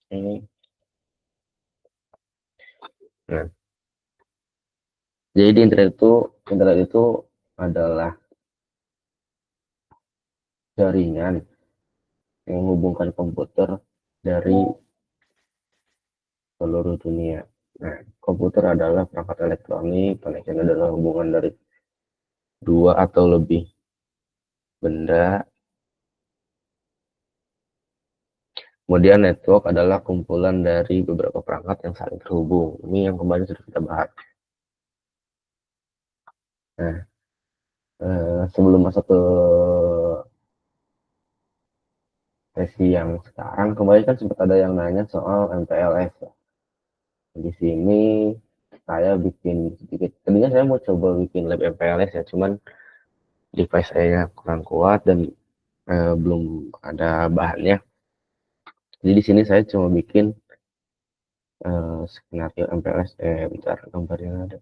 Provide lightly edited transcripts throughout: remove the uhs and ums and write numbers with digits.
Ini. Nah, jadi di internet itu adalah jaringan yang menghubungkan komputer dari seluruh dunia. Nah, komputer adalah perangkat elektronik, connection adalah hubungan dari dua atau lebih benda. Kemudian network adalah kumpulan dari beberapa perangkat yang saling terhubung. Ini yang kemarin sudah kita bahas. Nah, sebelum masuk ke sesi yang sekarang, kemarin kan sempat ada yang nanya soal MPLS. Di sini saya bikin sedikit. Tadinya saya mau coba bikin lab MPLS ya, cuman device saya kurang kuat dan belum ada bahannya. Jadi di sini saya cuma bikin skenario MPLS. Bentar, gambarnya ada.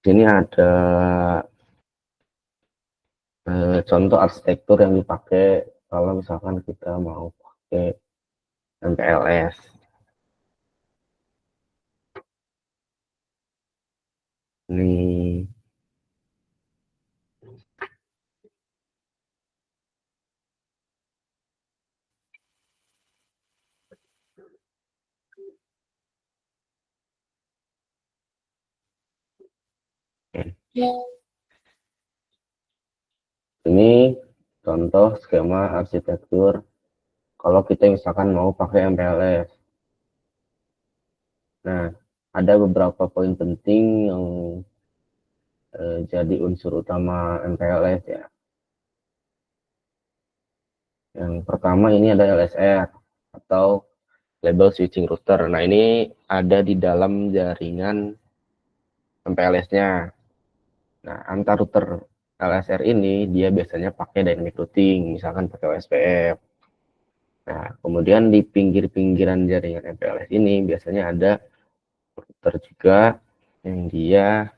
Di sini ada contoh arsitektur yang dipakai kalau misalkan kita mau pakai MPLS. Ini ini contoh skema arsitektur kalau kita misalkan mau pakai MPLS. Nah, ada beberapa poin penting yang jadi unsur utama MPLS ya. Yang pertama ini ada LSR atau label switching router. Nah, ini ada di dalam jaringan MPLS-nya. Nah, antar router LSR ini dia biasanya pakai dynamic routing, misalkan pakai OSPF. Nah, kemudian di pinggir-pinggiran jaringan MPLS ini biasanya ada router juga yang dia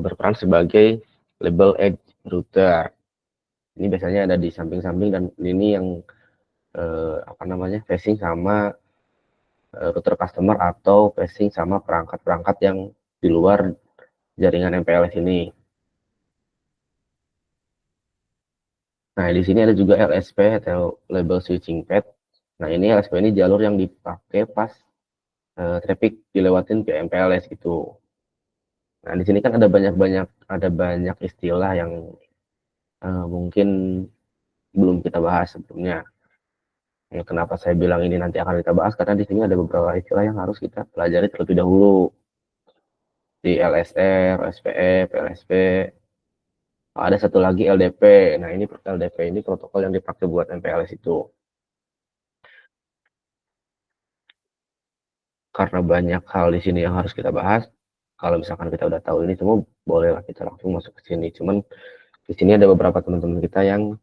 berperan sebagai label edge router. Ini biasanya ada di samping-samping dan ini yang apa namanya facing sama router customer atau facing sama perangkat-perangkat yang di luar jaringan MPLS ini. Nah, di sini ada juga LSP atau label switching pad. Nah, ini LSP ini jalur yang dipakai pas traffic dilewatin ke MPLS gitu. Nah, di sini kan ada banyak istilah yang mungkin belum kita bahas sebelumnya. Ya, kenapa saya bilang ini nanti akan kita bahas karena di sini ada beberapa istilah yang harus kita pelajari terlebih dahulu di LSR, SPF, LSP. Ada satu lagi LDP. Nah, ini LDP ini protokol yang dipakai buat MPLS itu. Karena banyak hal di sini yang harus kita bahas. Kalau misalkan kita udah tahu ini semua, bolehlah kita langsung masuk ke sini. Cuman di sini ada beberapa teman-teman kita yang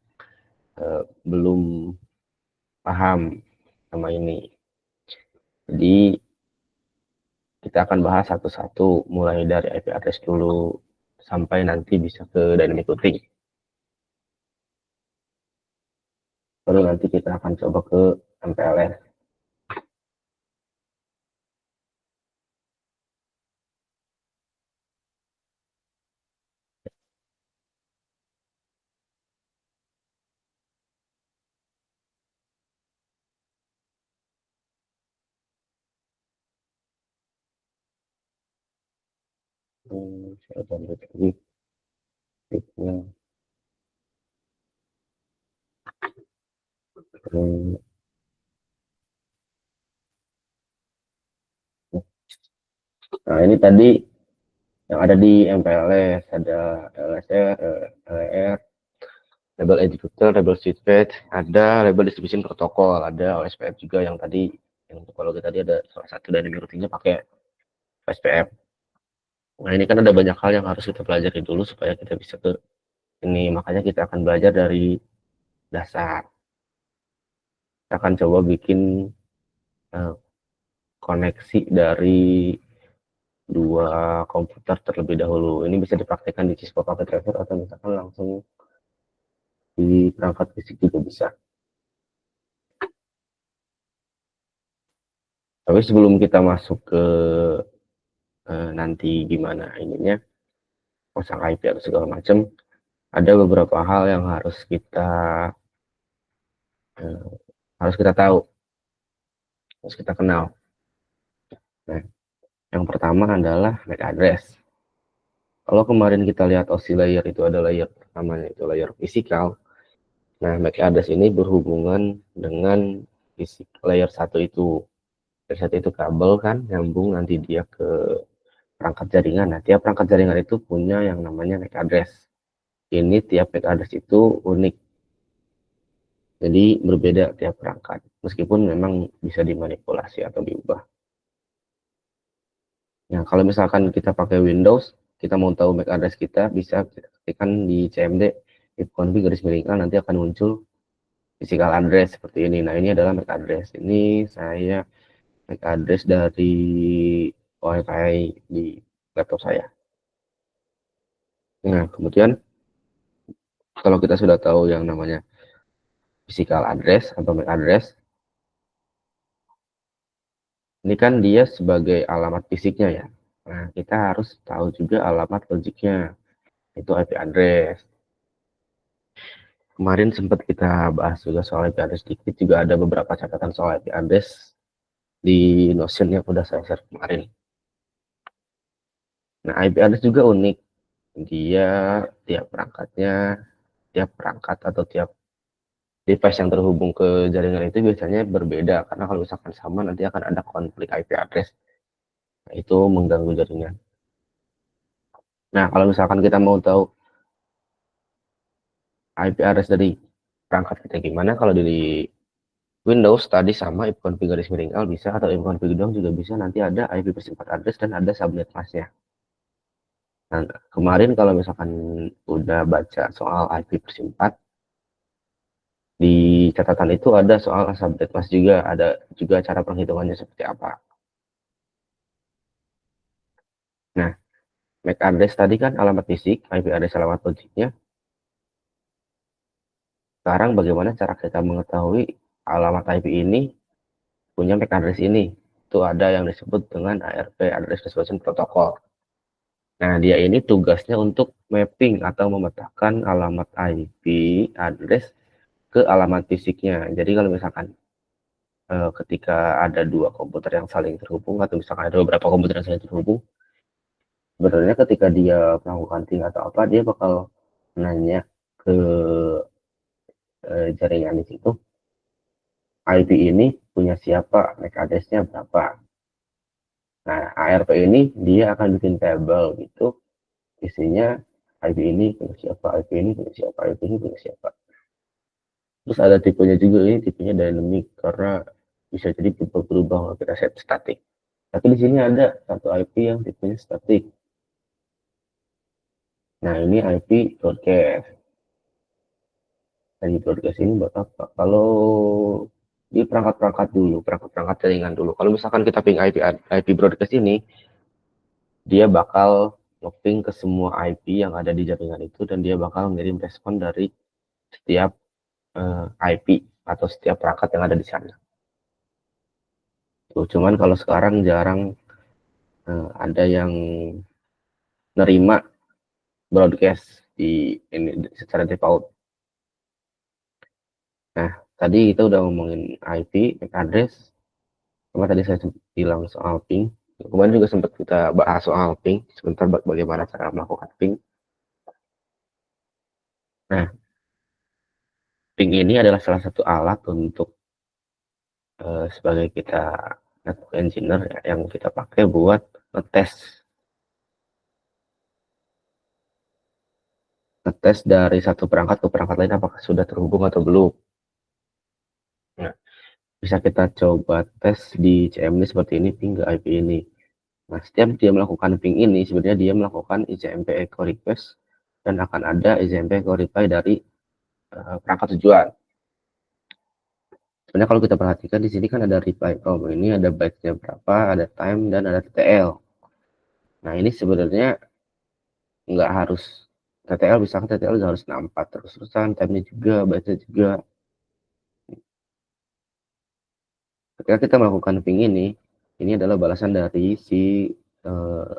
belum paham sama ini. Jadi kita akan bahas satu-satu, mulai dari IP address dulu sampai nanti bisa ke dynamic routing. Baru nanti kita akan coba ke MPLS. Saya lanjut lagi. Nah, ini tadi yang ada di MPLS, ada LSR, LR, label executor, label switch page, ada label distribution protokol, ada OSPF juga yang tadi Yang kalau kita lihat ada salah satu dynamic routingnya pakai SPM. Nah ini kan ada banyak hal yang harus kita pelajari dulu supaya kita bisa ke ini. Makanya kita akan belajar dari dasar. Kita akan coba bikin uh, koneksi dari dua komputer terlebih dahulu. Ini bisa dipraktikkan di Cisco Packet Tracer atau misalkan langsung di perangkat fisik juga bisa. Tapi sebelum kita masuk ke nanti gimana ininya, pasang IP atau segala macam, ada beberapa hal yang uh, harus kita tahu, harus kita kenal. Nah, yang pertama adalah MAC address. Kalau kemarin kita lihat OSI layer itu ada layer pertamanya itu layer fisikal. Nah, MAC address ini berhubungan dengan layer 1 itu. Layer 1 itu kabel kan, nyambung nanti dia ke perangkat jaringan. Nah, tiap perangkat jaringan itu punya yang namanya MAC address. Ini tiap MAC address itu unik. Jadi berbeda tiap perangkat. Meskipun memang bisa dimanipulasi atau diubah. Nah, kalau misalkan kita pakai Windows, kita mau tahu MAC address kita, bisa kita ketikkan di CMD ifconfig garis miring A, nanti akan muncul physical address seperti ini. Nah, ini adalah MAC address. Ini saya MAC address dari WiFi di laptop saya. Nah, kemudian kalau kita sudah tahu yang namanya physical address atau MAC address, ini kan dia sebagai alamat fisiknya ya. Nah, kita harus tahu juga alamat logiknya, itu IP address. Kemarin sempat kita bahas juga soal IP address dikit, juga ada beberapa catatan soal IP address di Notion yang udah saya share kemarin. Nah, IP address juga unik. Dia tiap perangkat atau tiap device yang terhubung ke jaringan itu biasanya berbeda, karena kalau misalkan sama nanti akan ada konflik IP address. Nah, itu mengganggu jaringan. Nah, kalau misalkan kita mau tahu IP address dari perangkat kita gimana, kalau di Windows tadi sama ifconfig garis miring L bisa, atau ifconfig doang juga bisa, nanti ada IP persingkat address dan ada subnet masknya. Nah, kemarin kalau misalkan udah baca soal IP persingkat, di catatan itu ada soal subnet mask juga, ada juga cara penghitungannya seperti apa. Nah, MAC address tadi kan alamat fisik, IP address alamat logiknya. Sekarang bagaimana cara kita mengetahui alamat IP ini punya MAC address ini? Itu ada yang disebut dengan ARP, Address Resolution Protocol. Nah, dia ini tugasnya untuk mapping atau memetakan alamat IP address ke alamat fisiknya. Jadi kalau misalkan ketika ada dua komputer yang saling terhubung, atau misalkan ada beberapa komputer yang saling terhubung, sebenarnya ketika dia melakukan ting atau apa, dia bakal nanya ke jaringan di situ, IP ini punya siapa, MAC address-nya berapa. Nah, ARP ini dia akan bikin tabel gitu, isinya IP ini punya siapa, IP ini punya siapa, IP ini punya siapa. Terus ada tipenya juga, ini tipenya dynamic karena bisa jadi berubah-berubah kalau kita set static. Tapi di sini ada satu IP yang tipenya static. Nah, ini IP broadcast. Dan di broadcast ini buat apa? Kalau di perangkat-perangkat dulu, perangkat-perangkat jaringan dulu. Kalau misalkan kita ping IP broadcast ini, dia bakal nge-ping ke semua IP yang ada di jaringan itu, dan dia bakal ngirim respon dari setiap IP atau setiap perangkat yang ada di sana. Tuh, cuman kalau sekarang jarang ada yang nerima broadcast di ini secara default. Nah, tadi kita udah ngomongin IP, MAC address, sama tadi saya bilang soal ping. Kemarin juga sempat kita bahas soal ping, sebentar bagaimana cara melakukan ping. Nah, ping ini adalah salah satu alat untuk sebagai kita network engineer ya, yang kita pakai buat ngetes dari satu perangkat ke perangkat lain apakah sudah terhubung atau belum. Nah, Bisa kita coba tes di CMD seperti ini, ping ke IP ini. Nah, setiap dia melakukan ping ini, sebenarnya dia melakukan ICMP echo request dan akan ada ICMP echo reply dari perangkat tujuan. Sebenarnya kalau kita perhatikan di sini kan ada reply from, ini ada byte-nya berapa, ada time, dan ada TTL. Nah, ini sebenarnya nggak harus TTL, misalkan TTL nggak harus 64 terus-terusan, time-nya juga, byte-nya juga. Ketika kita melakukan ping ini adalah balasan dari si eh,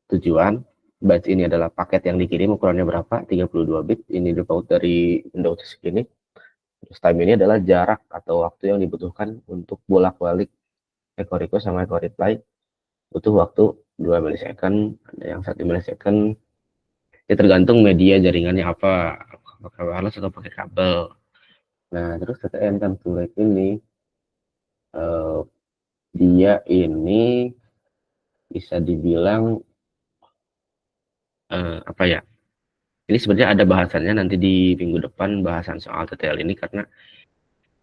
tujuan. Byte ini adalah paket yang dikirim, ukurannya berapa, 32 bit, ini default dari Windows segini. Terus time ini adalah jarak atau waktu yang dibutuhkan untuk bolak-balik echo request sama echo reply, butuh waktu 2 milisecond, ada yang 1 milisecond, ya tergantung media jaringannya apa, pakai wireless atau pakai kabel. Nah, terus TTN time to rate ini eh, dia ini bisa dibilang apa ya, ini sebenarnya ada bahasannya nanti di minggu depan, bahasan soal TTL ini, karena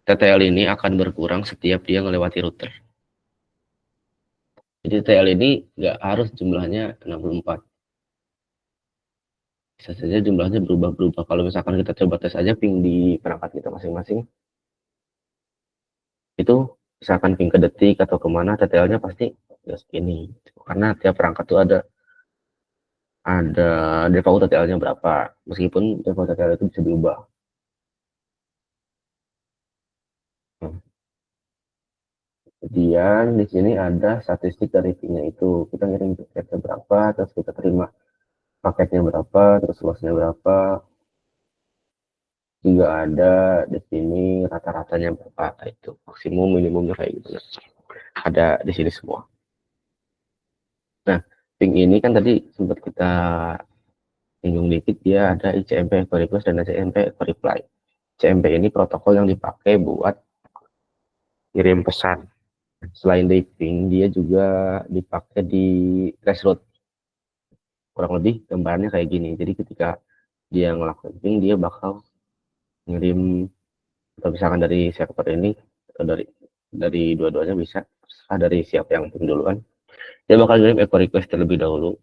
TTL ini akan berkurang setiap dia melewati router. Jadi TTL ini nggak harus jumlahnya 64, bisa saja jumlahnya berubah-berubah. Kalau misalkan kita coba tes aja ping di perangkat kita masing-masing, itu misalkan ping ke detik atau kemana, TTL-nya pasti ya segini. Karena tiap perangkat tuh ada default TTL-nya berapa, meskipun default TTL itu bisa diubah. Nah, kemudian di sini ada statistik dari pingnya itu. Kita ngirim paketnya berapa, terus kita terima paketnya berapa, terus lossnya berapa. Juga ada di sini rata-ratanya berapa, itu maksimum minimumnya kayak gitu. Ada di sini semua. Nah, ping ini kan tadi sempat kita singgung dikit, dia ada ICMP echo request dan ICMP echo reply. ICMP ini protokol yang dipakai buat kirim pesan. Selain di ping, dia juga dipakai di traceroute. Kurang lebih gambarannya kayak gini. Jadi ketika dia ngelakuin ping, dia bakal ngirim, atau misalkan dari server ini atau dari dua-duanya bisa, dari siapa yang ping duluan, dia bakal ngirim echo request terlebih dahulu,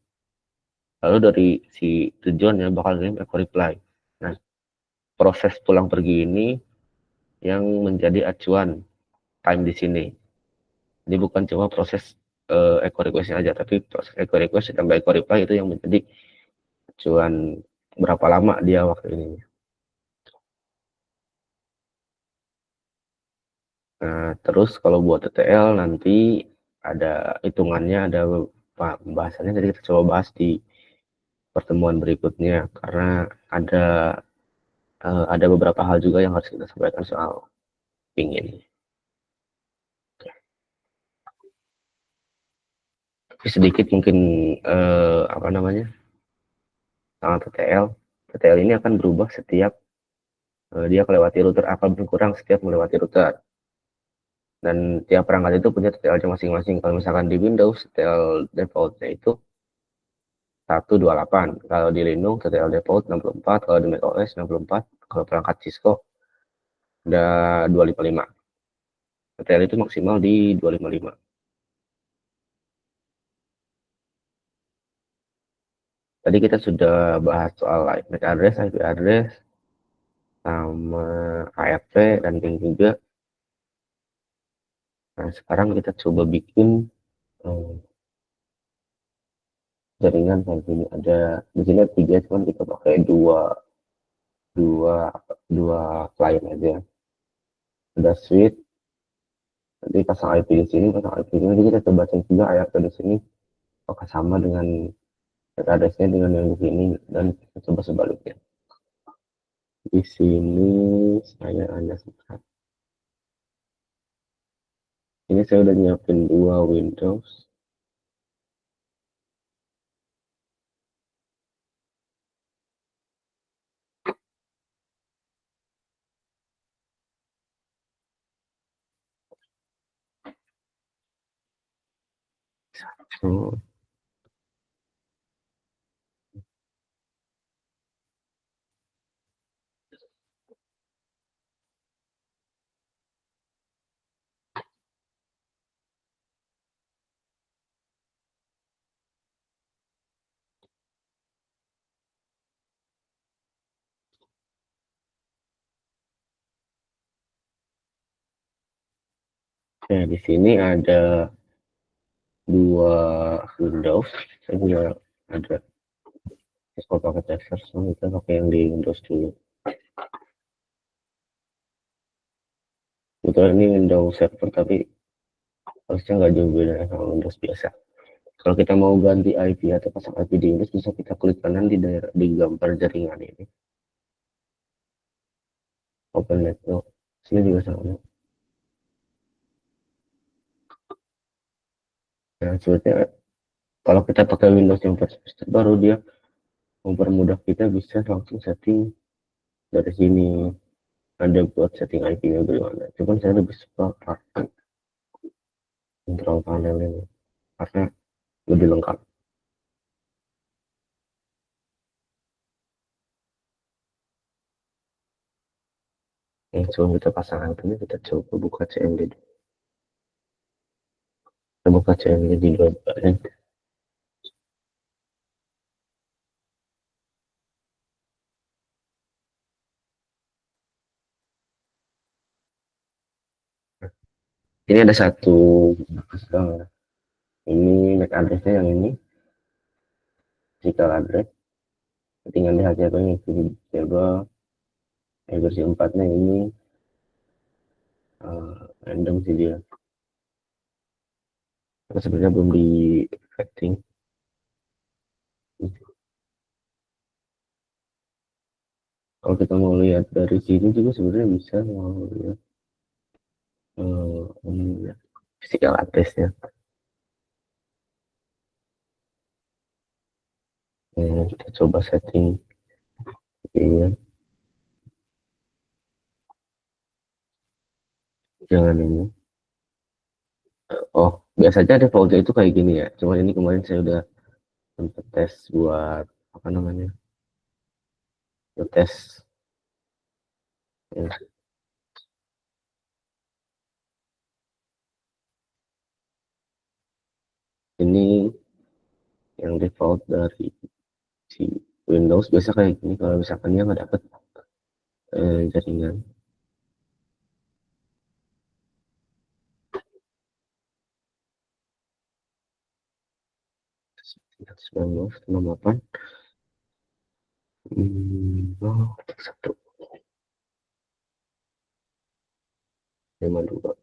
lalu dari si tujuannya bakal ngirim echo reply. Nah, proses pulang pergi ini yang menjadi acuan time di sini. Jadi bukan cuma proses echo request aja, tapi proses echo request tambah echo reply itu yang menjadi acuan berapa lama dia waktu ini. Nah, terus kalau buat TTL nanti ada hitungannya, ada pembahasannya, jadi kita coba bahas di pertemuan berikutnya, karena ada ada beberapa hal juga yang harus kita sampaikan soal ping ini. Tapi sedikit mungkin apa namanya, soal TTL. TTL ini akan berubah setiap dia melewati router, akan berkurang setiap melewati router. Dan tiap perangkat itu punya TTL-nya masing-masing. Kalau misalkan di Windows, TTL default-nya itu 128. Kalau di Linux, TTL default 64. Kalau di macOS 64. Kalau perangkat Cisco, ada 255. TTL itu maksimal di 255. Tadi kita sudah bahas soal MAC address, IP address, sama ARP, dan ping juga. Nah, sekarang kita coba bikin eh, jaringan kayak gini. Ada di sini ada tiga, cuman kita pakai dua dua dua client aja. Ada switch, nanti pasang IP di sini, pasang IP di sini. Jadi kita coba cek juga ARP di sini apakah sama dengan address-nya dengan yang di sini, dan kita coba sebaliknya. Di sini saya ada sekat. Ini saya udah nyiapin dua Windows. So, Nah, di sini ada dua Windows. Saya punya ada kalau pakai tester, so kita pakai yang di Windows dulu. Kebetulan ini Windows Server, tapi harusnya nggak jauh beda sama Windows biasa. Kalau kita mau ganti IP atau pasang IP di Windows, bisa kita klik kanan di daerah di gambar jaringan ini. Open network. Sini juga sama. Nah, sebetulnya kalau kita pakai Windows yang versi terbaru, dia mempermudah kita bisa langsung setting dari sini. Ada buat setting IP-nya bagaimana. Cuman saya lebih suka pakai control panel ini karena lebih lengkap. Sebelum kita pasang IP-nya, kita coba buka CMD. Kita buka CMD di dua bagian. Ini ada satu ini MAC address-nya yang ini physical address. Tinggal lihat siapa yang coba versi 4-nya ini random sih dia. Karena sebenarnya belum di setting. Kalau kita mau lihat dari sini juga sebenarnya bisa mau lihat ini ya, physical address-nya. Kita coba setting ini, jangan ini. Oh, biasanya defaultnya itu kayak gini ya. Cuman ini kemarin saya udah sempat tes buat apa namanya? Tes ya, ini yang default dari si Windows biasa kayak gini. Kalau misalkan dia nggak dapet jaringan tingkat 19,8 oh, 1,52.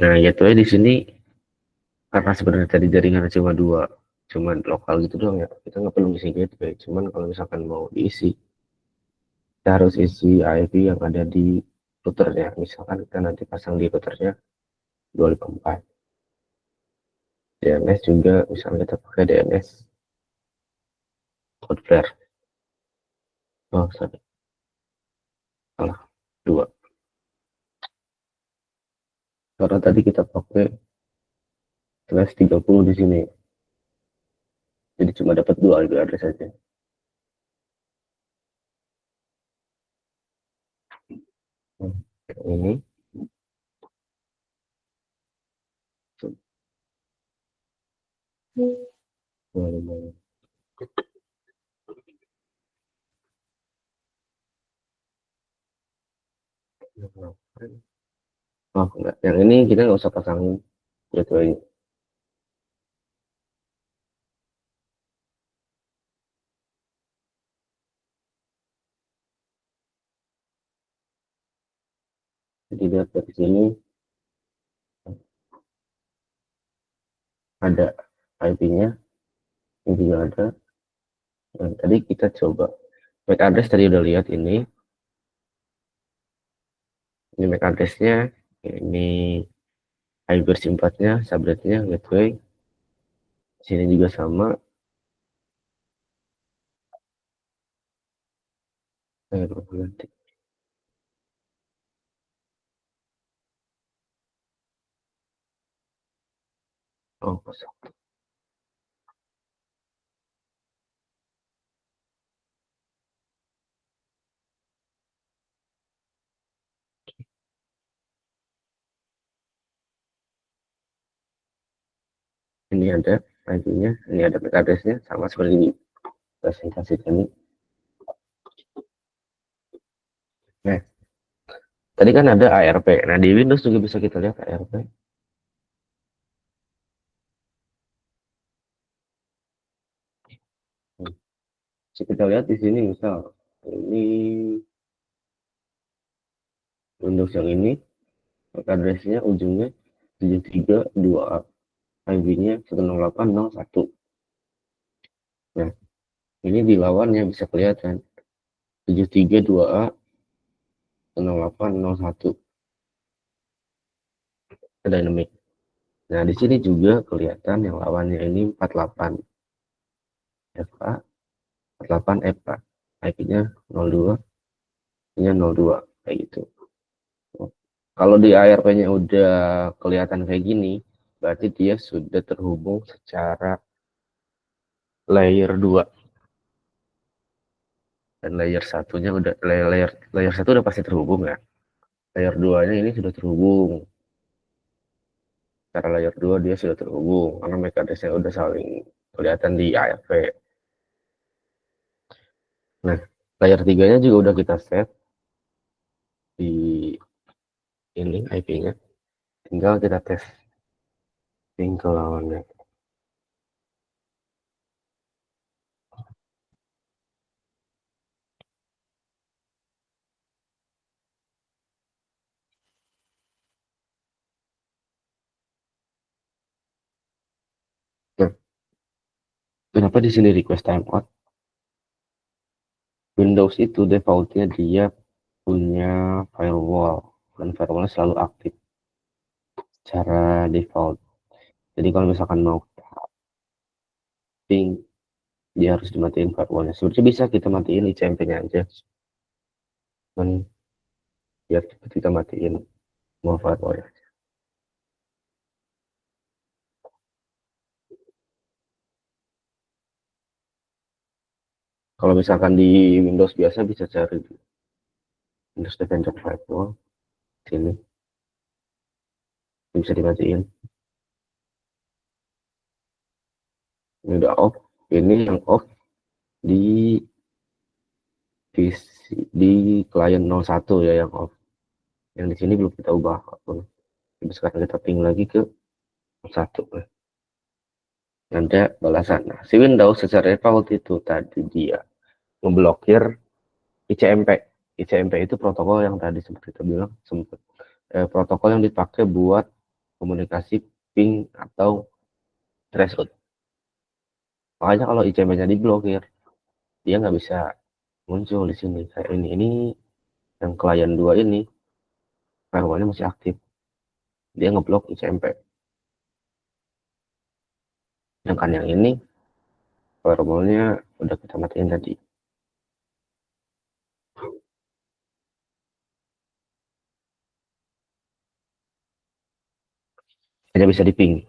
Nah, gateway di sini karena sebenarnya tadi jaringan cuma dua, cuman lokal gitu doang ya. Kita nggak perlu isi gateway. Cuman kalau misalkan mau diisi, kita harus isi IP yang ada di routernya. Misalkan kita nanti pasang di routernya 254. DNS juga, misalnya kita pakai DNS Cloudflare. Oh, sorry, salah. Dua. Karena tadi kita pakai slash 30 di sini. Jadi cuma dapat dua IP address saja. Ini oh enggak, yang ini kita nggak usah pasangin gateway. Jadi lihat dari sini ada IP-nya, ini juga ada. Dan tadi kita coba MAC address tadi udah lihat ini MAC address-nya, ini IP versi 4-nya, subnetnya, gateway. Sini juga sama. Nanti. Oh, kosong. Ini ada IP-nya, ini ada MAC address-nya, sama seperti di presentasi tadi. Nah, Tadi kan ada ARP. Nah, di Windows juga bisa kita lihat ARP. Hmm. Bisa kita lihat di sini misal ini Windows yang ini, MAC address-nya ujungnya 732A, IP-nya 108.01. Nah, ini di lawannya bisa kelihatan 732A 108.01 dynamic. Nah, di sini juga kelihatan yang lawannya ini 48 FA, 48 FA. IP-nya 02, IP-nya 02 kayak gitu. Kalau di ARP-nya udah kelihatan kayak gini, berarti dia sudah terhubung secara layer 2 dan layer satunya udah layer satu udah pasti terhubung ya. Layer 2-nya ini sudah terhubung. Secara layer 2 dia sudah terhubung karena mekanisme udah saling kelihatan di ARP. Nah, layer 3-nya juga udah kita set di ini IP-nya. Tinggal kita tes ping ke lawannya. Nah, kenapa di sini request timeout? Windows itu defaultnya dia punya firewall dan firewall selalu aktif secara default. Jadi kalau misalkan mau ping, dia harus dimatiin firewallnya. Sebenarnya bisa kita matiin ICMP-nya aja, dan biar cepet kita matiin mau firewallnya. Kalau misalkan di Windows biasa bisa cari di Windows Defender Firewall sini, bisa dimatiin. Ini udah off, ini yang off di di klien 01 ya yang off. Yang di sini belum kita ubah apapun. Jadi sekarang kita ping lagi ke 1. Ada balasan. Nah, si Windows secara default itu tadi dia memblokir ICMP. ICMP itu protokol yang tadi seperti kita bilang, protokol yang dipakai buat komunikasi ping atau threshold. Makanya kalau ICMP-nya diblokir, dia nggak bisa muncul di sini. Kayak ini yang klien 2 ini, firewall-nya masih aktif. Dia ngeblok ICMP. Sedangkan yang ini, firewall-nya udah kita matiin tadi. Hanya bisa di ping.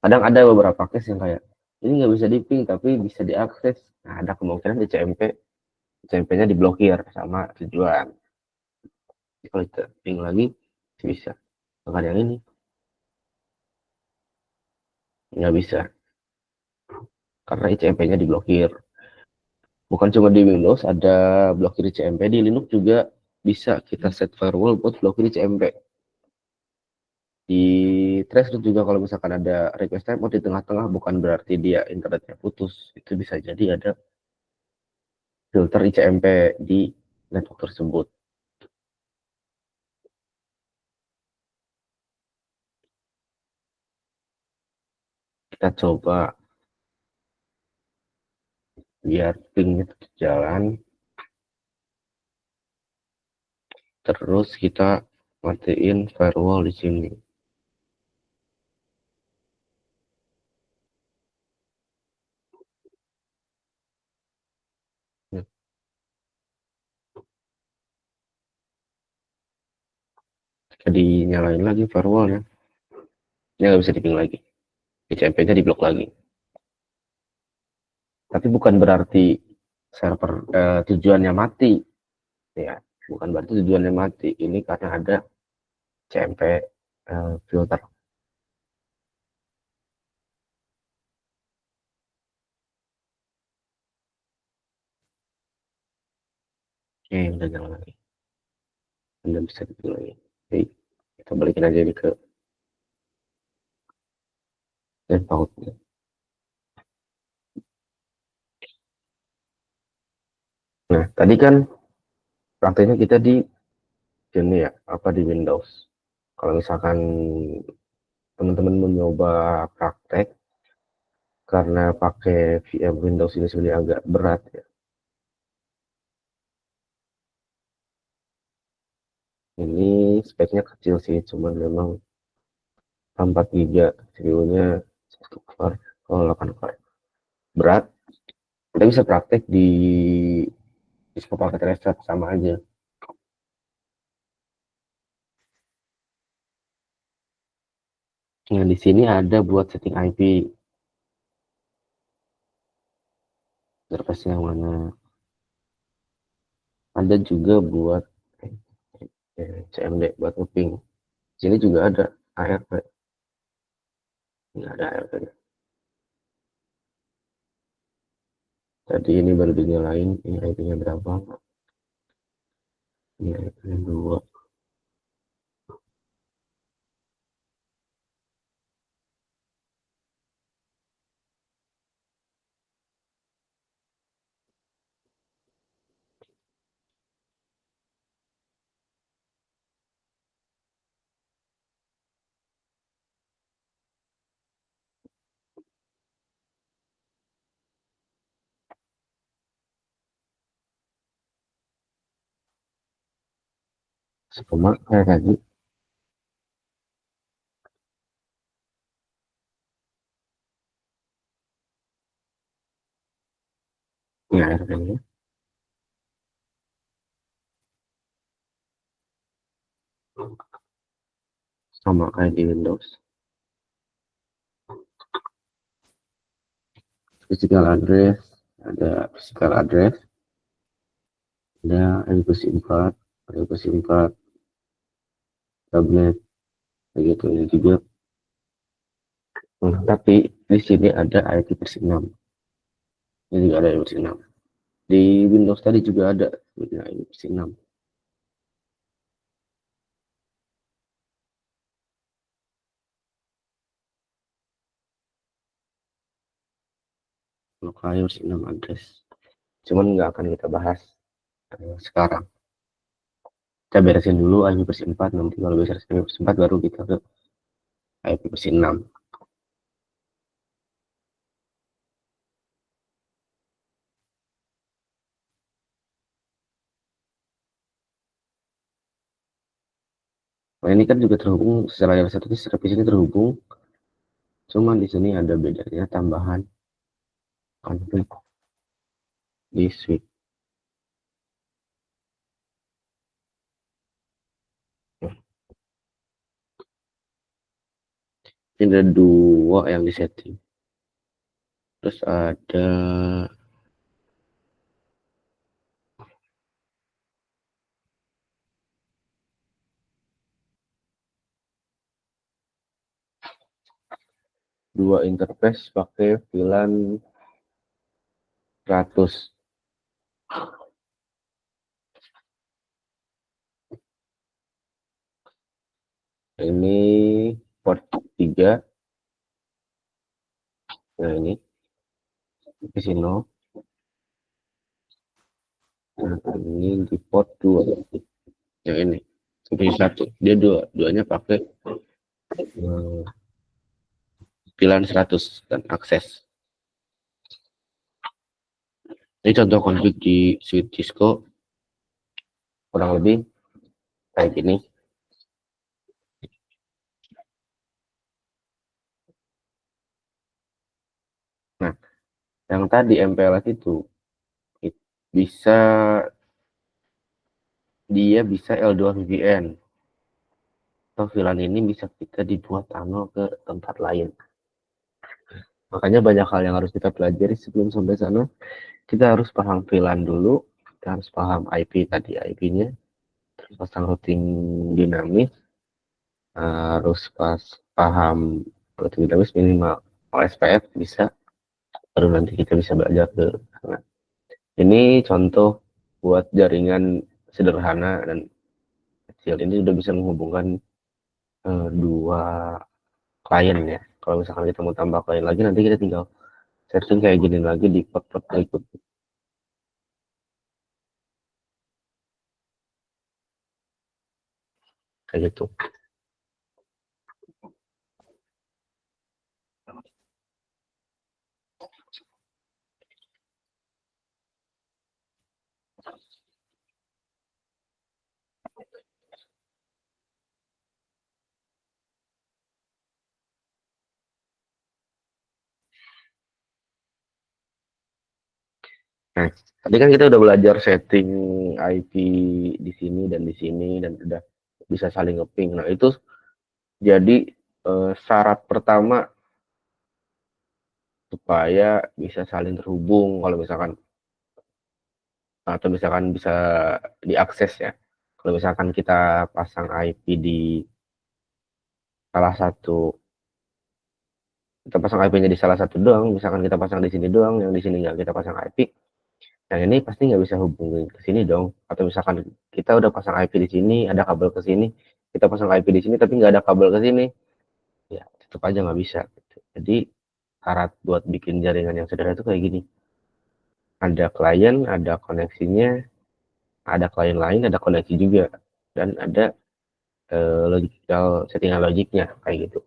Kadang ada beberapa case yang kayak, ini nggak bisa di ping tapi bisa diakses. Nah, ada kemungkinan ICMP-nya diblokir sama tujuan. Jadi kalau kita ping lagi, bisa. Bahkan yang ini, nggak bisa. Karena ICMP-nya diblokir. Bukan cuma di Windows, ada blokir ICMP. Di Linux juga bisa kita set firewall buat blokir ICMP. Di Trace juga kalau misalkan ada request timeout di tengah-tengah, bukan berarti dia internetnya putus. Itu bisa jadi ada filter ICMP di network tersebut. Kita coba biar pingnya tetap jalan, terus kita matiin firewall di sini. Nah, kita dinyalain lagi firewallnya, dia nggak bisa diping lagi, ICMP-nya diblok lagi. Tapi bukan berarti server tujuannya mati, ya. Bukan berarti tujuannya mati. Ini karena ada CMP filter. Oke, udah jalan lagi. Anda bisa dipilih. Oke, kita balikin aja ini ke pautnya. Nah, tadi kan prakteknya kita di sini ya, apa di Windows. Kalau misalkan teman-teman mencoba praktek karena pakai VM Windows ini sebenarnya agak berat ya. Ini speknya kecil sih, cuman memang 4 GB, CPU-nya 1 core, kalau 8 core. Berat, kita bisa praktek di Cisco Packet Reset sama aja. Nah, di sini ada buat setting IP, interface yang mana. Ada juga buat CMD, buat looping. Sini juga ada ARP. Ini ada ARP. Tadi ini baru dinyalain, ini IP-nya berapa? Ini IP-nya 2. Sama kayak tadi, ini ARP-nya. Sama kayak di Windows. Physical address, ada physical address, ada IP4, tablet, begitu ini juga. Tapi di sini ada IP versi 6. Ini juga ada IP versi 6. Di Windows tadi juga ada IP versi 6. Local versi 6 address. Cuman nggak akan kita bahas sekarang. Kita beresin dulu IP versi 4, nanti kalau bisa IP versi 4 baru kita ke IP versi 6. Nah, ini kan juga terhubung secara yang satu secara ini terhubung, cuman di sini ada bedanya tambahan konflik di switch. Ini ada 2 yang disetting. Terus ada dua interface pakai VLAN 100. Ini port 3. Nah, ini Casino. Nah, ini di port 2. Yang ini seperti 1. Dia duanya pakai VLAN 100 dan akses. Ini contoh konfig di switch Cisco kurang lebih kayak gini. Nah, yang tadi MPLS itu bisa L2 VPN. Atau VLAN ini bisa kita dibuat tunnel ke tempat lain. Makanya banyak hal yang harus kita pelajari sebelum sampai sana. Kita harus paham VLAN dulu, kita harus paham IP tadi, IP-nya, terus pasang routing dinamis, harus paham routing dinamis minimal OSPF bisa, baru nanti kita bisa belajar ke sana. Ini contoh buat jaringan sederhana dan kecil. Ini sudah bisa menghubungkan dua klien ya. Kalau misalkan kita mau tambah klien lagi, nanti kita tinggal setting kayak gini lagi di part-part berikutnya. Kayak gitu. Nah, tadi kan kita udah belajar setting IP di sini dan di sini dan udah bisa saling ngeping. Nah, itu jadi syarat pertama supaya bisa saling terhubung kalau misalkan atau misalkan bisa diakses ya. Kalau misalkan kita pasang IP di salah satu kita pasang IP-nya di salah satu doang, misalkan kita pasang di sini doang, yang di sini nggak kita pasang IP, yang ini pasti nggak bisa hubungin ke sini dong. Atau misalkan kita udah pasang IP di sini, ada kabel ke sini, kita pasang IP di sini tapi nggak ada kabel ke sini, ya tetap aja nggak bisa. Gitu. Jadi syarat buat bikin jaringan yang sederhana itu kayak gini. Ada klien, ada koneksinya, ada klien lain, ada koneksi juga, dan ada logical settingan logiknya kayak gitu.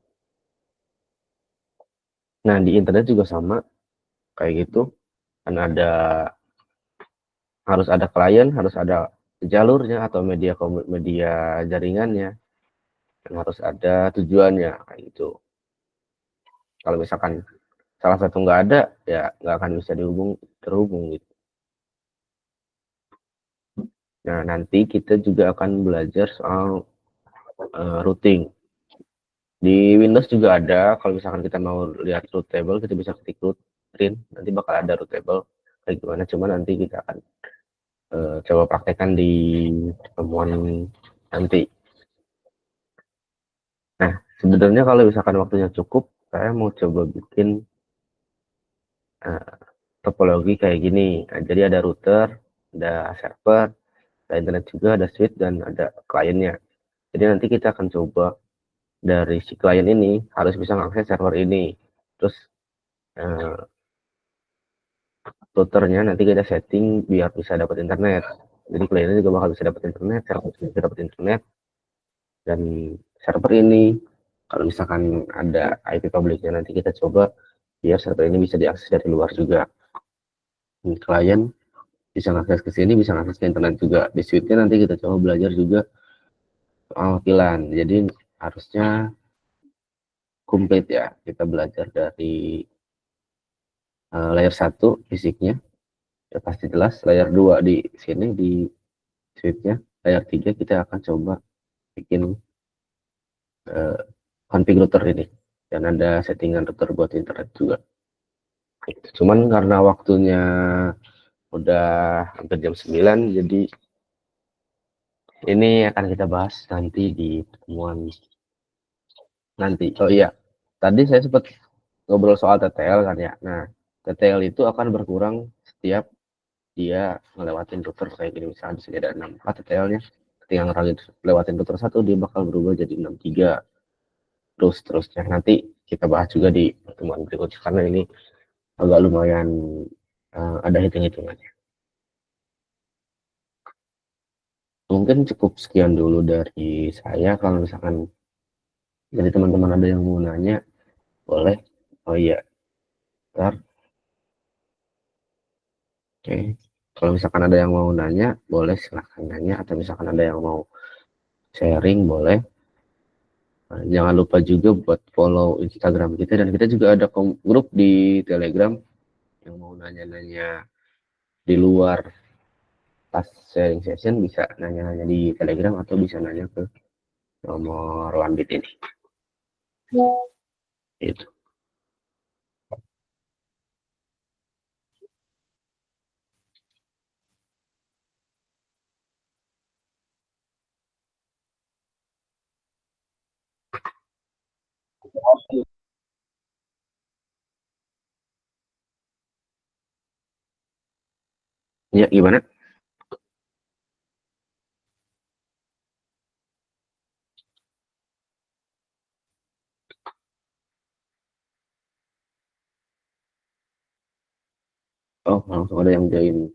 Nah di internet juga sama kayak gitu. Kan ada harus ada klien, harus ada jalurnya atau media jaringannya, dan harus ada tujuannya kayak gitu. Kalau misalkan salah satu nggak ada, ya nggak akan bisa terhubung gitu. Nah nanti kita juga akan belajar soal routing. Di Windows juga ada. Kalau misalkan kita mau lihat root table, kita bisa ketik root print. Nanti bakal ada root table kayak gimana. Cuma nanti kita akan coba praktekkan di pertemuan nanti. Nah, sebenarnya kalau misalkan waktunya cukup, saya mau coba bikin uh, topologi kayak gini. Nah, jadi ada router, ada server, ada internet juga, ada switch, dan ada kliennya. Jadi nanti kita akan coba dari si klien ini harus bisa mengakses server ini. Terus uh, routernya nanti kita setting biar bisa dapat internet. Jadi kliennya juga bakal bisa dapat internet, server bisa dapat internet, dan server ini kalau misalkan ada IP publiknya nanti kita coba biar server ini bisa diakses dari luar juga. Klien bisa akses ke sini, bisa akses ke internet juga. Di suite-nya nanti kita coba belajar juga soal VLAN. Jadi harusnya komplit ya. Kita belajar dari layer 1 fisiknya, ya pasti jelas. Layer 2 di sini di suite-nya. Layer 3 kita akan coba bikin uh, config router ini. Dan ada settingan router buat internet juga. Cuman karena waktunya udah hampir jam 9, jadi ini akan kita bahas nanti di pertemuan nanti. Oh iya, tadi saya sempat ngobrol soal TTL kan ya. Nah, TTL itu akan berkurang setiap dia ngelewatin router kayak gini. Misalnya di sini ada 64 TTL-nya. Ketika ngelewatin router satu, dia bakal berubah jadi 63. Terus-terusnya. Nanti kita bahas juga di pertemuan berikutnya. Karena ini agak lumayan ada hitung-hitungannya. Mungkin cukup sekian dulu dari saya. Kalau misalkan dari teman-teman ada yang mau nanya, boleh. Oh iya, ntar. Oke. Kalau misalkan ada yang mau nanya, boleh silahkan nanya. Atau misalkan ada yang mau sharing, boleh. Nah, jangan lupa juga buat follow Instagram kita. Dan kita juga ada grup di Telegram yang mau nanya-nanya di luar pas sharing session. Bisa nanya-nanya di Telegram atau bisa nanya ke nomor Lambit ini. Itu. Ya, gimana? Oh, langsung ada yang join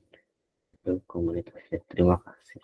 ke komunitas ya. Terima kasih.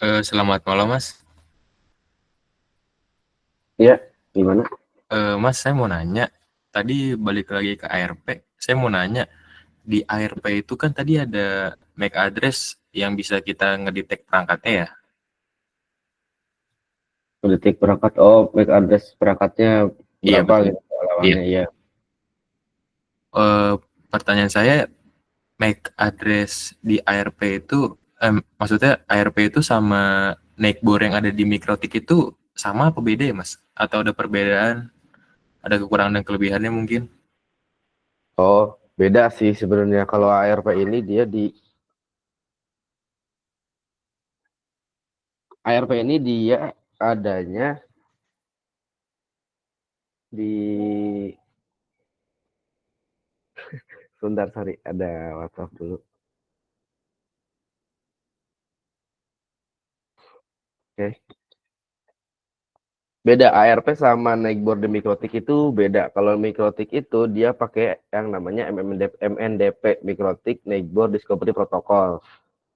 Selamat malam Mas. Iya, gimana? Mas saya mau nanya, tadi balik lagi ke ARP, saya mau nanya, di ARP itu kan tadi ada MAC address yang bisa kita ngedetect perangkatnya ya? Detik perangkat, oh, MAC address perangkatnya Iya berapa betul. gitu Iya. lawannya ya. Eh, Pertanyaan saya, MAC address di ARP itu, maksudnya ARP itu sama Neighbor yang ada di Mikrotik itu sama apa beda ya Mas? Atau ada perbedaan, ada kekurangan dan kelebihannya mungkin? Oh, beda sih sebenarnya. Kalau ARP ini dia di ARP ini dia adanya di sebentar, sorry, ada WhatsApp dulu. Oke. Beda ARP sama Neighbor di Mikrotik itu beda. Kalau Mikrotik itu dia pakai yang namanya MNDP, Mikrotik Neighbor Discovery Protocol.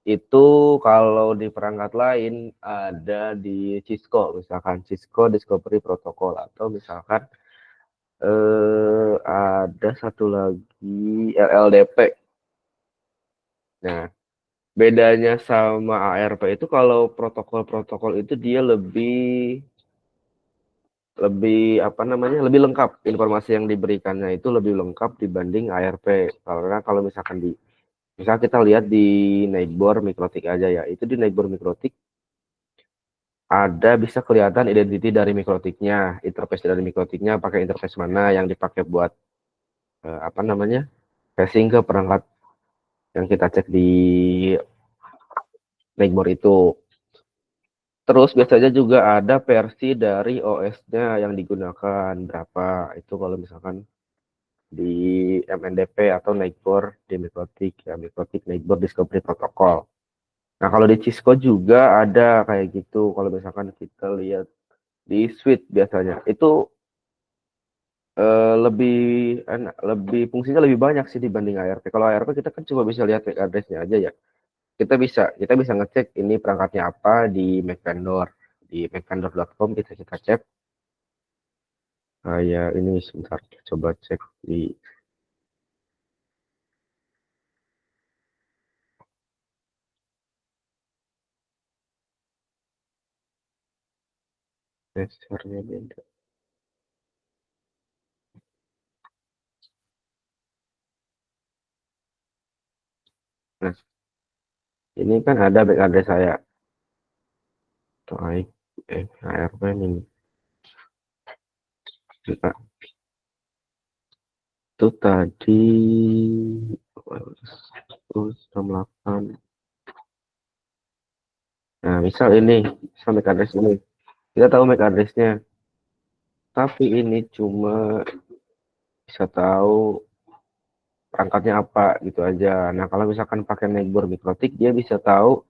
Itu kalau di perangkat lain ada di Cisco, misalkan Cisco Discovery Protocol, atau misalkan ada satu lagi LLDP. Nah, bedanya sama ARP itu kalau protokol-protokol itu dia lebih lebih apa namanya, lebih lengkap, informasi yang diberikannya itu lebih lengkap dibanding ARP. Karena kalau misalkan misal kita lihat di Neighbor Mikrotik aja ya, itu di Neighbor Mikrotik ada bisa kelihatan identity dari mikrotiknya, interface dari mikrotiknya pakai interface mana yang dipakai buat apa namanya, phishing ke perangkat yang kita cek di Neighbor itu. Terus biasanya juga ada versi dari OS-nya yang digunakan berapa. Itu kalau misalkan di MNDP atau Neighbor di Mikrotik ya, Mikrotik Neighbor Discovery Protocol. Nah, kalau di Cisco juga ada kayak gitu. Kalau misalkan kita lihat di Suite biasanya itu lebih enak, lebih fungsinya lebih banyak sih dibanding ARP. Kalau ARP kita kan cuma bisa lihat MAC address-nya aja ya. Kita bisa ngecek ini perangkatnya apa di Mac Vendor. Di macvendor.com kita kita cek. Kayak ini sebentar, coba cek di dasarnya beda. Nah, ini kan ada MAC address saya. Baik, ARP ini. Nah, itu tadi 168. Nah, misal ini, misal MAC address ini. Kita tahu MAC address-nya, tapi ini cuma bisa tahu perangkatnya apa gitu aja. Nah, kalau misalkan pakai Neighbor Mikrotik, dia bisa tahu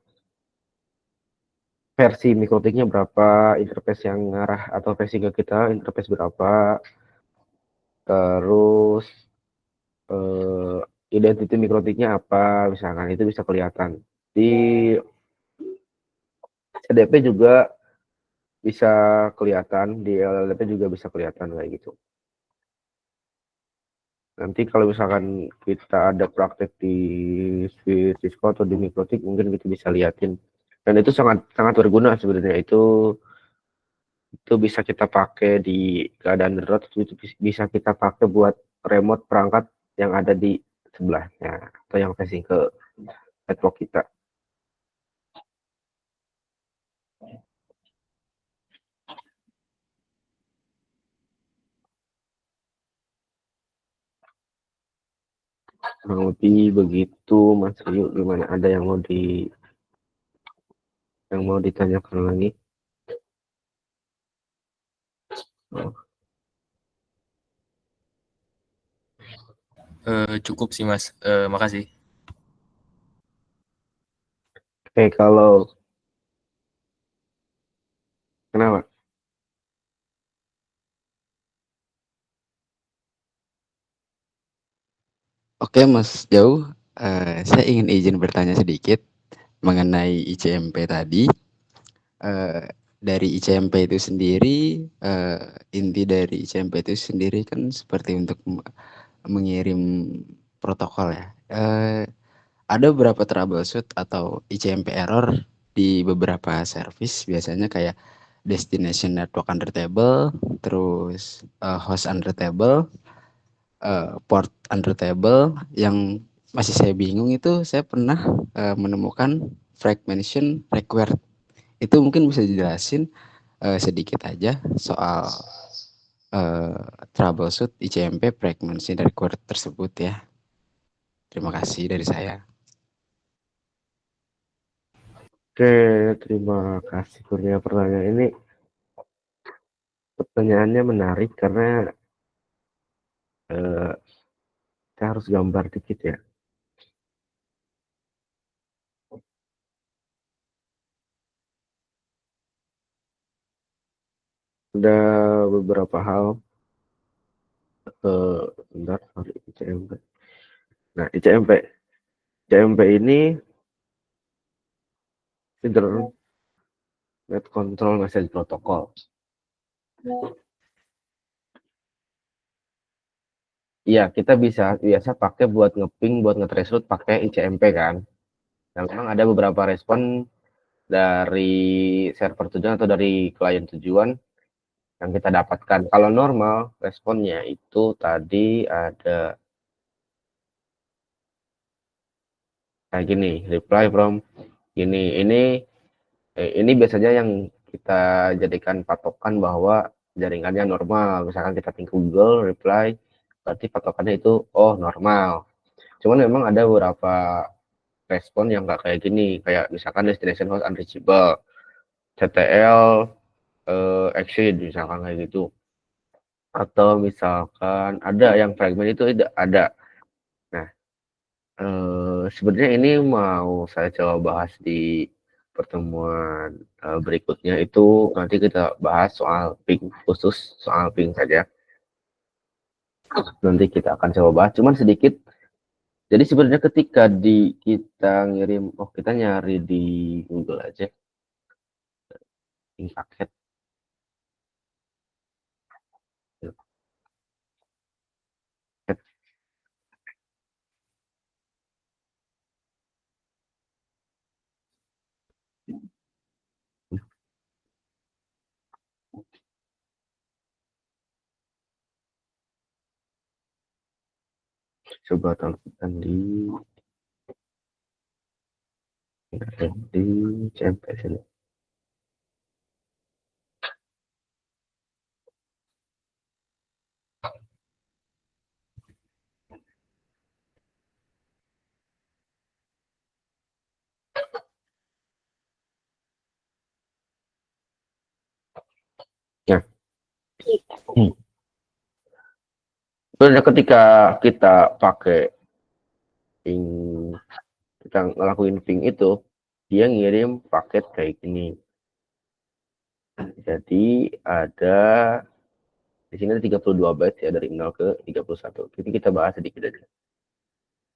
versi mikrotiknya berapa, interface yang ngarah atau versi ke kita, interface berapa, terus eh, identity mikrotiknya apa, misalkan itu bisa kelihatan. Di CDP juga bisa kelihatan, di LLDP juga bisa kelihatan kayak gitu. Nanti kalau misalkan kita ada praktek di Cisco atau di Mikrotik, mungkin kita bisa liatin. Dan itu sangat sangat berguna sebenarnya. Itu bisa kita pakai di keadaan darurat, itu bisa kita pakai buat remote perangkat yang ada di sebelahnya atau yang facing ke network kita. kurang lebih begitu Mas Rio. Gimana, ada yang mau ditanyakan lagi? Oh, Cukup sih Mas. Makasih. oke, kalau kenapa? Oke Mas Jauh, saya ingin izin bertanya sedikit mengenai ICMP tadi. Dari ICMP itu sendiri, inti dari ICMP itu sendiri kan seperti untuk mengirim protokol ya. Ada beberapa troubleshoot atau ICMP error di beberapa service, biasanya kayak destination network under table, terus host under table, port under table. Yang masih saya bingung itu, saya pernah menemukan fragmentation required. Itu mungkin bisa dijelasin sedikit aja soal troubleshoot ICMP fragmentation required tersebut ya. Terima kasih dari saya. Oke, terima kasih Kurnia, pertanyaan ini. Pertanyaannya menarik karena eh, saya harus gambar dikit ya. Ada beberapa hal, bentar, sorry, ICMP. Nah, ICMP ini Internet Control Message Protocol. Iya, kita biasa pakai buat ngeping, buat nge-trace route pakai ICMP kan. Nah, memang ada beberapa respon dari server tujuan atau dari klien tujuan yang kita dapatkan. Kalau normal, responnya itu tadi ada kayak gini, reply from gini. Ini biasanya yang kita jadikan patokan bahwa jaringannya normal. Misalkan kita ping Google reply, berarti patokannya itu oh normal. Cuman memang ada beberapa respon yang nggak kayak gini, kayak misalkan destination host unreachable, CTL exceed misalkan kayak gitu, atau misalkan ada yang fragment itu tidak ada. Nah, sebenarnya ini mau saya coba bahas di pertemuan berikutnya. Itu nanti kita bahas soal ping, khusus soal ping saja. Nanti kita akan coba bahas, cuman sedikit. Jadi sebenarnya ketika kita ngirim, kita nyari di Google aja ping paket. Coba tampilkan di CMP sini. Nah, sebenarnya ketika kita pakai ping, kita ngelakuin ping itu, dia ngirim paket kayak gini. Jadi ada di sini ada 32 bytes ya, dari 0 ke 31. Jadi kita bahas sedikit aja.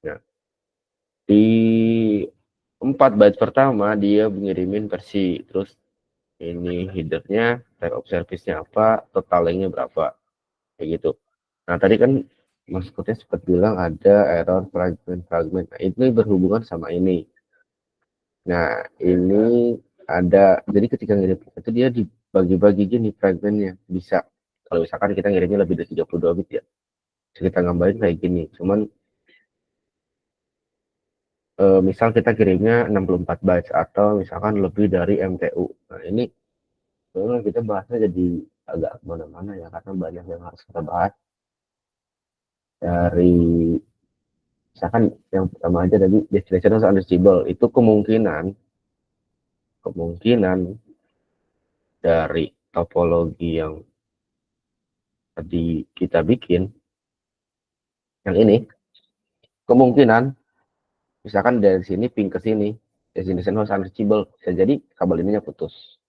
Nah, di 4 byte pertama dia ngirimin versi, terus ini headernya, type of service-nya apa, total length-nya berapa, kayak gitu. Nah, tadi kan Mas Kurnia sempat bilang ada error fragment. Nah, ini berhubungan sama ini. Nah, ini jadi ketika ngirim itu dia dibagi-bagi gini fragmentnya. Bisa, kalau misalkan kita ngirimnya lebih dari 32 bit ya, bisa kita gambarin kayak gini. Cuman misal kita kirimnya 64 bytes atau misalkan lebih dari MTU. Nah, ini kita bahasnya jadi agak kemana-mana ya, karena banyak yang harus kita bahas, dari Misalkan yang pertama aja tadi destination host unreachable, itu kemungkinan dari topologi yang tadi kita bikin, yang ini, kemungkinan misalkan dari sini ping ke sini, destination host unreachable, bisa jadi kabel ininya putus.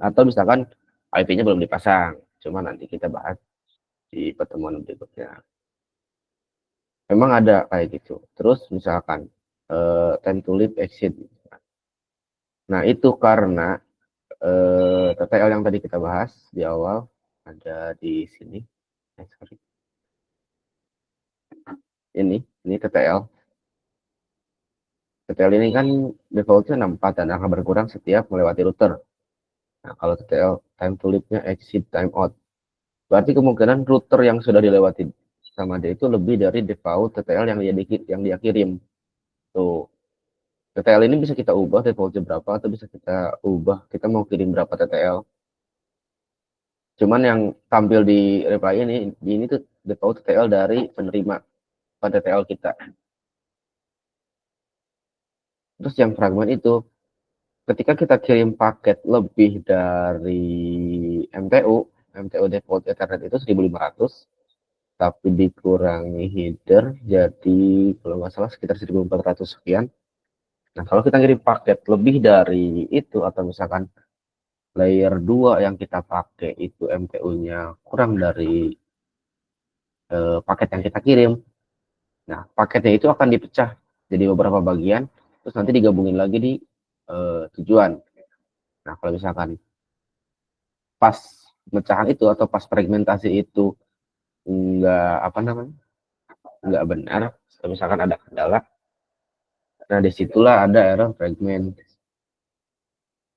Atau misalkan IP-nya belum dipasang, cuma nanti kita bahas di pertemuan berikutnya. Memang ada kayak gitu. Terus misalkan time to leave exit. Nah itu karena TTL yang tadi kita bahas di awal ada di sini. Sorry. Ini TTL. TTL ini kan defaultnya 64 dan akan berkurang setiap melewati router. Nah kalau TTL time to leave-nya exit time out. Berarti kemungkinan router yang sudah dilewati sama dia itu lebih dari default TTL yang dia kirim. Tuh. TTL ini bisa kita ubah defaultnya berapa atau bisa kita ubah kita mau kirim berapa TTL. Cuman yang tampil di reply ini tuh default TTL dari penerima pada TTL kita. Terus yang fragmen itu ketika kita kirim paket lebih dari MTU default Ethernet itu 1500, tapi dikurangi header jadi kalau nggak salah sekitar 1400 sekian. Nah kalau kita kirim paket lebih dari itu atau misalkan layer 2 yang kita pakai itu MTU-nya kurang dari paket yang kita kirim. Nah, paketnya itu akan dipecah jadi beberapa bagian, terus nanti digabungin lagi di tujuan. Nah, kalau misalkan pas pemecahan itu atau pas fragmentasi itu nggak benar, misalkan ada kendala, nah disitulah ada error fragment,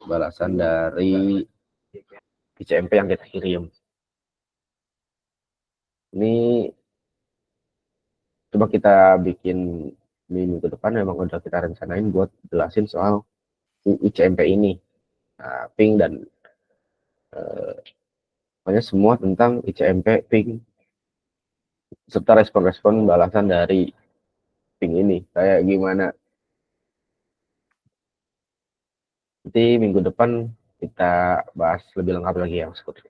balasan dari ICMP yang kita kirim. Ini coba kita bikin di minggu depan, memang udah kita rencanain buat jelasin soal ICMP ini, ping dan pokoknya semua tentang ICMP, ping, serta respon-respon balasan dari ping ini kayak gimana. Nanti minggu depan kita bahas lebih lengkap lagi yang seperti.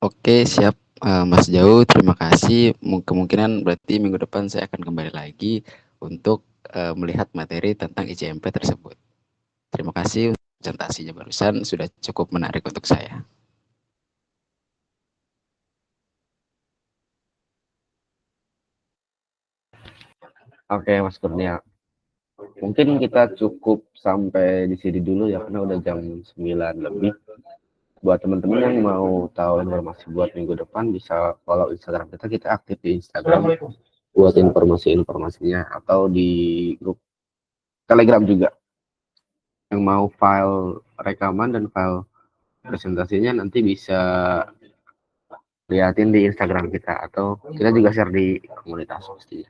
Oke, siap Mas Jau, terima kasih. Kemungkinan berarti minggu depan saya akan kembali lagi untuk melihat materi tentang ICMP tersebut. Terima kasih untuk presentasinya barusan, sudah cukup menarik untuk saya. Oke, Mas Kurnia. Mungkin kita cukup sampai di sini dulu ya, karena udah jam 9 lebih. Buat teman-teman yang mau tahu informasi buat minggu depan, bisa follow Instagram kita. Kita aktif di Instagram buat informasi-informasinya, atau di grup Telegram juga. Yang mau file rekaman dan file presentasinya nanti bisa liatin di Instagram kita, atau kita juga share di komunitas pastinya.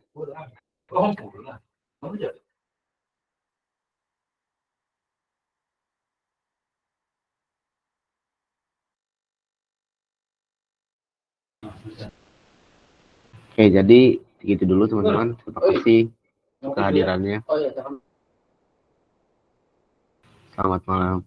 Oke, jadi gitu dulu teman-teman. Terima kasih kehadirannya. Selamat malam.